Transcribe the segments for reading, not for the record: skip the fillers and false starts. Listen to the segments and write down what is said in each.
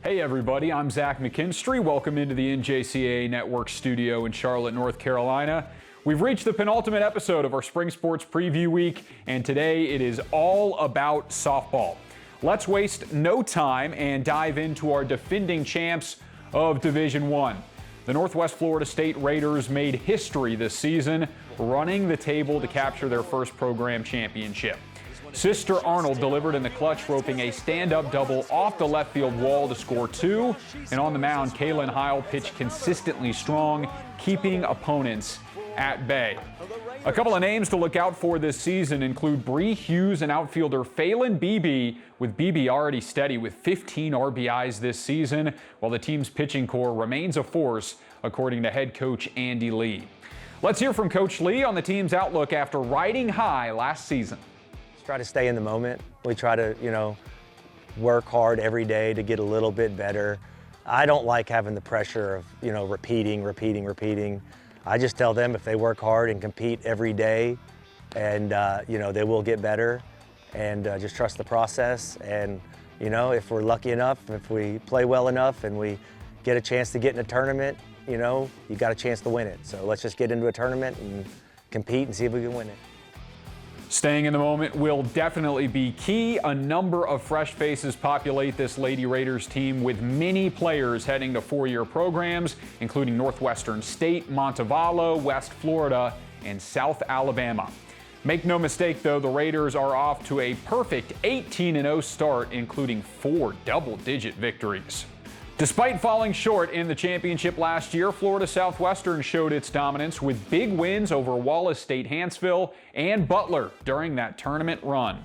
Hey everybody, I'm Zach McKinstry. Welcome into the NJCAA Network studio in Charlotte, North Carolina. We've reached the penultimate episode of our Spring Sports Preview Week, and today it is all about softball. Let's waste no time and dive into our defending champs of Division I. The Northwest Florida State Raiders made history this season, running the table to capture their first program championship. Sister Arnold delivered in the clutch, roping a stand-up double off the left field wall to score 2. And on the mound, Kaylin Heil pitched consistently strong, keeping opponents at bay. A couple of names to look out for this season include Bree Hughes and outfielder Phelan Beebe, with Beebe already steady with 15 RBIs this season, while the team's pitching core remains a force, according to head coach Andy Lee. Let's hear from Coach Lee on the team's outlook after riding high last season. Try to stay in the moment. We try to, work hard every day to get a little bit better. I don't like having the pressure of, repeating. I just tell them if they work hard and compete every day and, they will get better, and just trust the process. And, if we're lucky enough, if we play well enough and we get a chance to get in a tournament, you got a chance to win it. So let's just get into a tournament and compete and see if we can win it. Staying in the moment will definitely be key. A number of fresh faces populate this Lady Raiders team, with many players heading to four-year programs, including Northwestern State, Montevallo, West Florida, and South Alabama. Make no mistake, though, the Raiders are off to a perfect 18-0 start, including 4 double-digit victories. Despite falling short in the championship last year, Florida Southwestern showed its dominance with big wins over Wallace State Hanceville and Butler during that tournament run.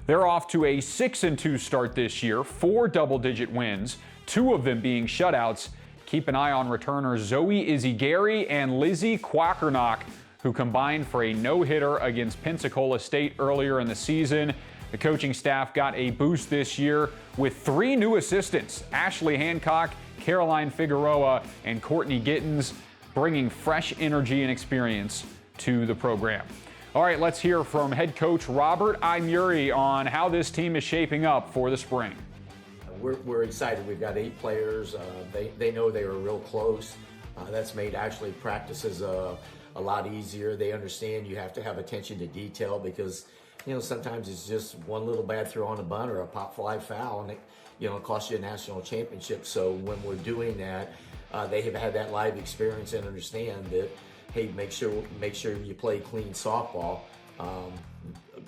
They're off to a 6-2 start this year, 4 double-digit wins, 2 of them being shutouts. Keep an eye on returners Zoe Izzy-Gary and Lizzie Quackernock, who combined for a no-hitter against Pensacola State earlier in the season. The coaching staff got a boost this year with 3 new assistants, Ashley Hancock, Caroline Figueroa, and Courtney Gittens, bringing fresh energy and experience to the program. All right, let's hear from head coach Robert Imuri on how this team is shaping up for the spring. We're excited. We've got 8 players. They know they were real close. That's made actually practices a lot easier. They understand you have to have attention to detail because sometimes it's just one little bad throw on a bunt or a pop fly foul, and it costs you a national championship. So when we're doing that, they have had that live experience and understand that, hey, make sure you play clean softball.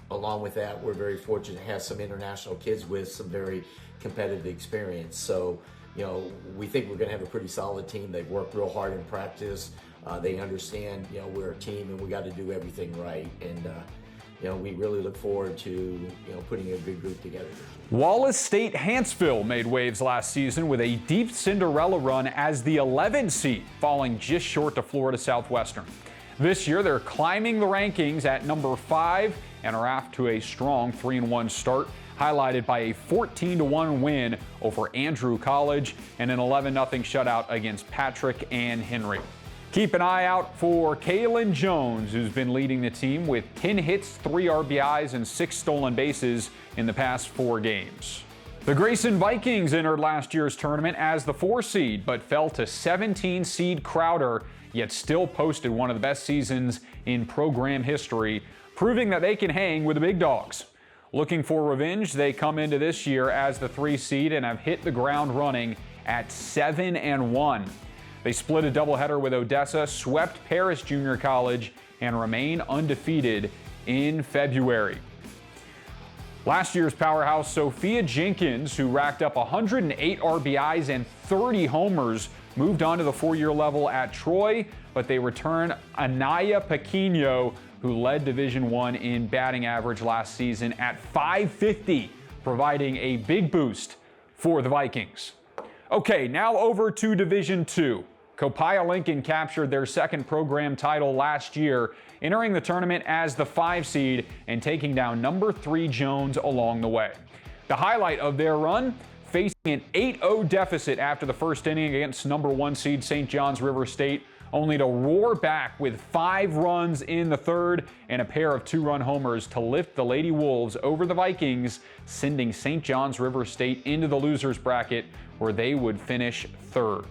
Along with that, we're very fortunate to have some international kids with some very competitive experience. So, we think we're going to have a pretty solid team. They've worked real hard in practice. They understand, we're a team and we got to do everything right. And, we really look forward to, putting a good group together. Wallace State Hanceville made waves last season with a deep Cinderella run as the 11th seed, falling just short to Florida Southwestern. This year, they're climbing the rankings at number 5 and are off to a strong 3-1 start, highlighted by a 14-1 win over Andrew College and an 11-0 shutout against Patrick and Henry. Keep an eye out for Kaylin Jones, who's been leading the team with 10 hits, 3 RBIs, and 6 stolen bases in the past 4 games. The Grayson Vikings entered last year's tournament as the 4 seed, but fell to 17 seed Crowder, yet still posted one of the best seasons in program history, proving that they can hang with the big dogs. Looking for revenge, they come into this year as the 3 seed and have hit the ground running at 7-1. They split a doubleheader with Odessa, swept Paris Junior College, and remain undefeated in February. Last year's powerhouse Sophia Jenkins, who racked up 108 RBIs and 30 homers, moved on to the 4-year level at Troy, but they return Anaya Pequeno, who led Division I in batting average last season at .550, providing a big boost for the Vikings. Okay, now over to Division II. Copiah Lincoln captured their second program title last year, entering the tournament as the 5 seed and taking down number 3 Jones along the way. The highlight of their run, facing an 8-0 deficit after the first inning against number 1 seed St. John's River State, only to roar back with 5 runs in the third and a pair of 2-run homers to lift the Lady Wolves over the Vikings, sending St. John's River State into the losers bracket where they would finish third.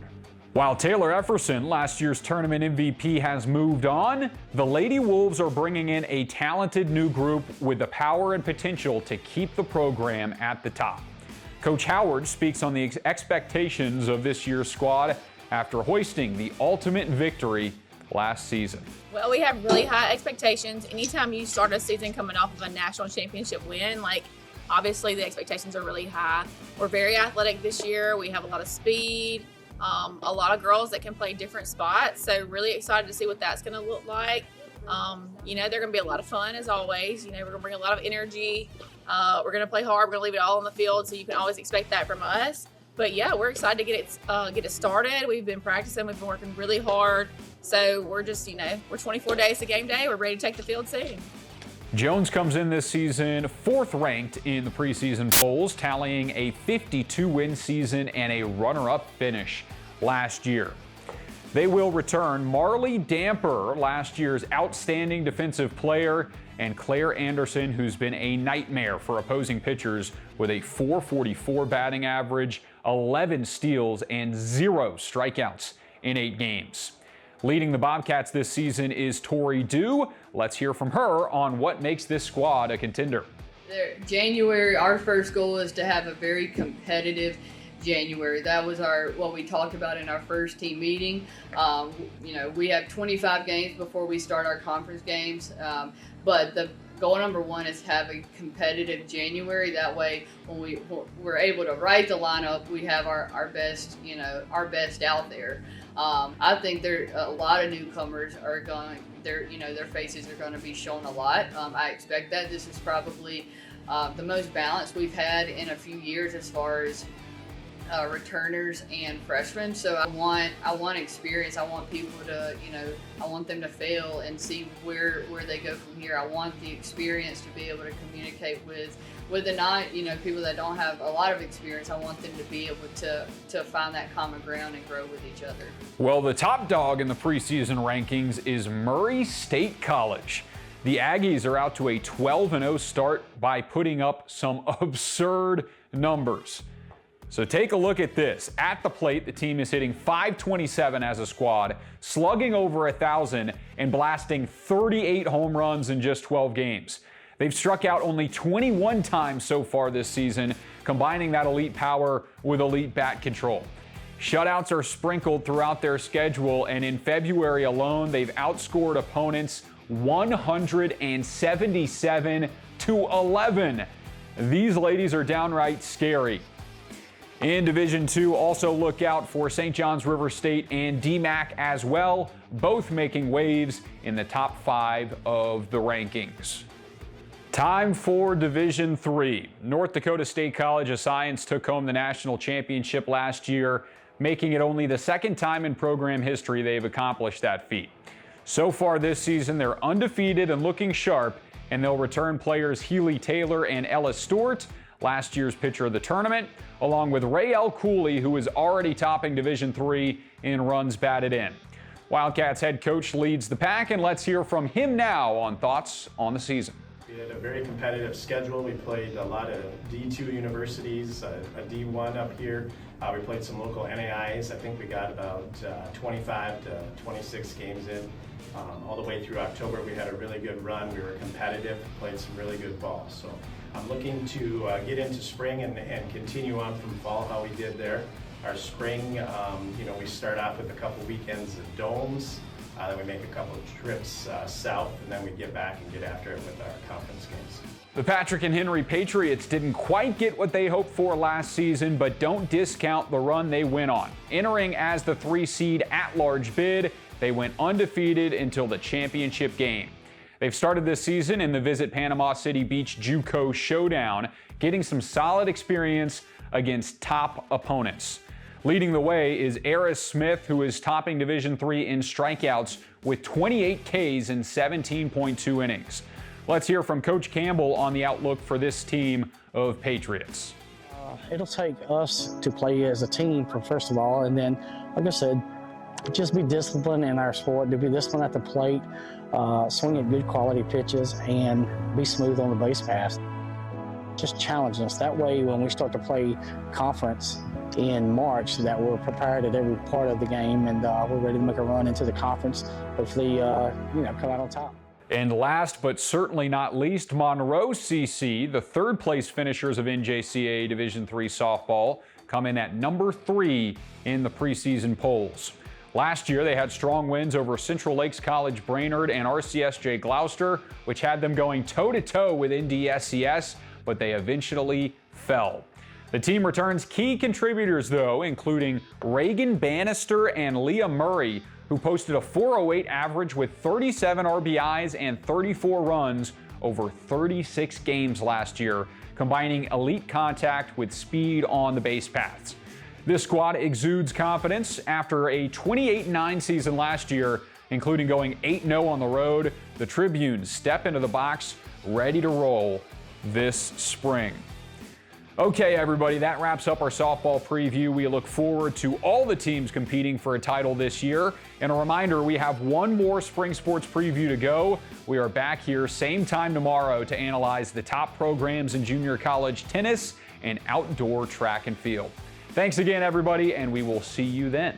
While Taylor Efferson, last year's tournament MVP, has moved on, the Lady Wolves are bringing in a talented new group with the power and potential to keep the program at the top. Coach Howard speaks on the expectations of this year's squad after hoisting the ultimate victory last season. Well, we have really high expectations. Anytime you start a season coming off of a national championship win, obviously the expectations are really high. We're very athletic this year. We have a lot of speed, a lot of girls that can play different spots. So really excited to see what that's going to look like. They're going to be a lot of fun as always. We're going to bring a lot of energy. We're going to play hard. We're going to leave it all on the field. So you can always expect that from us. But yeah, we're excited to get it started. We've been practicing. We've been working really hard. So we're just, we're 24 days to game day. We're ready to take the field soon. Jones comes in this season 4th ranked in the preseason polls, tallying a 52-win season and a runner-up finish last year. They will return Marley Damper, last year's outstanding defensive player, and Claire Anderson, who's been a nightmare for opposing pitchers with a .444 batting average, 11 steals, and 0 strikeouts in 8 games. Leading the Bobcats this season is Tori Dew. Let's hear from her on what makes this squad a contender. January, our first goal is to have a very competitive January. That was what we talked about in our first team meeting. We have 25 games before we start our conference games, but the goal number 1 is to have a competitive January. That way, when we're able to write the lineup, we have our best, our best out there. I think there a lot of newcomers are going. Their faces are going to be shown a lot. I expect that this is probably the most balanced we've had in a few years as far as returners and freshmen. So I want experience. I want people to, I want them to fail and see where they go from here. I want the experience to be able to communicate with the people that don't have a lot of experience. I want them to be able to find that common ground and grow with each other. Well, the top dog in the preseason rankings is Murray State College. The Aggies are out to a 12-0 start by putting up some absurd numbers. So take a look at this. At the plate, the team is hitting .527 as a squad, slugging over 1,000, and blasting 38 home runs in just 12 games. They've struck out only 21 times so far this season, combining that elite power with elite bat control. Shutouts are sprinkled throughout their schedule, and in February alone, they've outscored opponents 177-11. These ladies are downright scary. In Division II, also look out for St. John's River State and DMAC as well, both making waves in the top 5 of the rankings. Time for Division III. North Dakota State College of Science took home the national championship last year, making it only the 2nd time in program history they've accomplished that feat. So far this season, they're undefeated and looking sharp, and they'll return players Healy Taylor and Ella Stewart, last year's pitcher of the tournament, along with Rael Cooley, who is already topping Division III in runs batted in. Wildcats head coach leads the pack, and let's hear from him now on thoughts on the season. We had a very competitive schedule. We played a lot of D2 universities, a D1 up here. We played some local NAIs. I think we got about 25 to 26 games in. All the way through October, we had a really good run. We were competitive, played some really good ball. So I'm looking to get into spring and continue on from fall how we did there. Our spring, we start off with a couple weekends of domes. Then we make a couple of trips south, and then we get back and get after it with our conference games. The Patrick and Henry Patriots didn't quite get what they hoped for last season, but don't discount the run they went on. Entering as the 3-seed at-large bid, they went undefeated until the championship game. They've started this season in the Visit Panama City Beach JUCO Showdown, getting some solid experience against top opponents. Leading the way is Eris Smith, who is topping Division III in strikeouts with 28 Ks in 17.2 innings. Let's hear from Coach Campbell on the outlook for this team of Patriots. It'll take us to play as a team, first of all, and then, like I said, just be disciplined in our sport, to be disciplined at the plate, swing at good quality pitches, and be smooth on the base paths. Just challenge us. That way, when we start to play conference in March, that we're prepared at every part of the game, and we're ready to make a run into the conference, hopefully, come out on top. And last but certainly not least, Monroe CC, the third place finishers of NJCAA Division III softball, come in at number 3 in the preseason polls. Last year, they had strong wins over Central Lakes College Brainerd and RCSJ Gloucester, which had them going toe-to-toe with NDSCS, but they eventually fell. The team returns key contributors, though, including Reagan Bannister and Leah Murray, who posted a .408 average with 37 RBIs and 34 runs over 36 games last year, combining elite contact with speed on the base paths. This squad exudes confidence after a 28-9 season last year, including going 8-0 on the road. The Tribunes step into the box ready to roll this spring. Okay, everybody, that wraps up our softball preview. We look forward to all the teams competing for a title this year. And a reminder, we have one more spring sports preview to go. We are back here same time tomorrow to analyze the top programs in junior college tennis and outdoor track and field. Thanks again, everybody, and we will see you then.